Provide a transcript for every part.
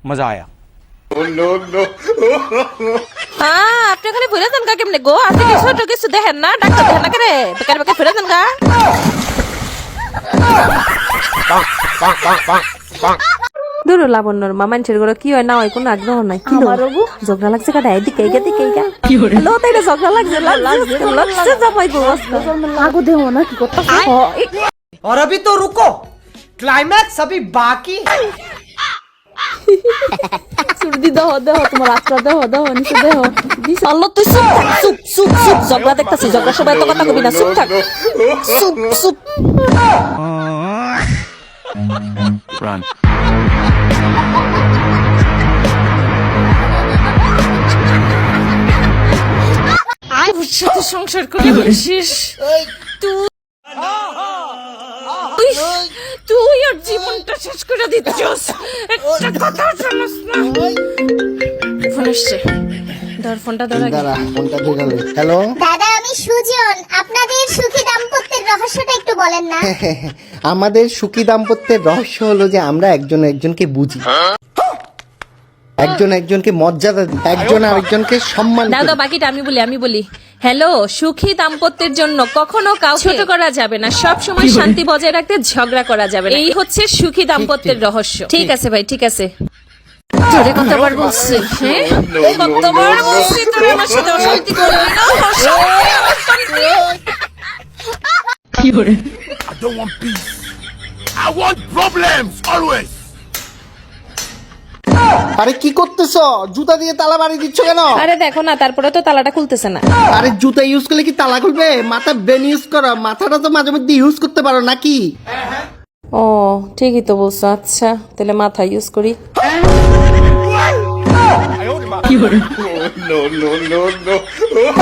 मजा आया। আপনি খালি ফিরে যান গা কেমনে গো? আপনি কি ছোট কিছু দেখেন না? ডাক্তার দেখেন না করে বেকার বেকার ফিরে যান গা। দূর লাবণ্যর মা মানুষের ঘরে কি হয় না হয় কোনো আগ্রহ নাই। কি আমারও ঝগড়া লাগছে কাটা এদিকে এদিকে লো তাইলে ঝগড়া লাগছে লাগছে জামাই গো আগো দেহ না কি করতে और अभी तो रुको, क्लाइमैक्स अभी बाकी है। সুরদি দেহ দেহ তোমার আত্মা দেহ দেহ নিচে দেহ আল্লাহ তুই চুপ থাক চুপ চুপ চুপ ঝগড়া দেখতাছি ঝগড়া সবাই এত কথা কবি না চুপ থাক চুপ চুপ Run. তোর সাথে সংসার করে বসিস তুই আর জীবনটা শেষ করে দিচ্ছিস একটা কথা শুনস না ফোন আসছে ধর ফোনটা ধর আগে হ্যালো দাদা আমি সুজন, আপনাদের সুখী দাম্পত্যের রহস্যটা একটু বলেন না। আমাদের সুখী দাম্পত্যের রহস্য হলো যে আমরা একজন একজনকে বুঝি, একজন একজনকে মর্যাদা দিই, একজন আরেকজনকে সম্মান করি। দাদা বাকিটা আমি বলি হ্যালো সুখী দাম্পত্যের জন্য কখনো কাউকে ছোট করা যাবে না, সব সময় শান্তি বজায় রাখতে ঝগড়া করা যাবে না, এই হচ্ছে সুখী দাম্পত্যের রহস্য। ঠিক আছে ভাই ঠিক আছে। তোরে কতবার বলছি হ্যাঁ কতবার বলছি তোর আমার সাথে অশান্তি করবি না I don't want peace. I want problems always. আরে কি করতেছ? জুতা দিয়ে তালা বাড়ি দিচ্ছ কেন? আরে দেখো না তারপরে তো তালাটা খুলতেছে না। আরে জুতা ইউজ করলে কি তালা খুলবে? মাথা ব্রেন ইউজ করো, মাথাটা তো মাঝে মধ্যে ইউজ করতে পারো নাকি? ও ঠিকই তো বলছো, আচ্ছা তাহলে মাথা ইউজ করি।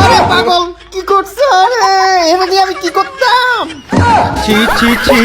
আরে পাগল কি করছো? আরে এমনি আমি কি করতাম? ची ची ची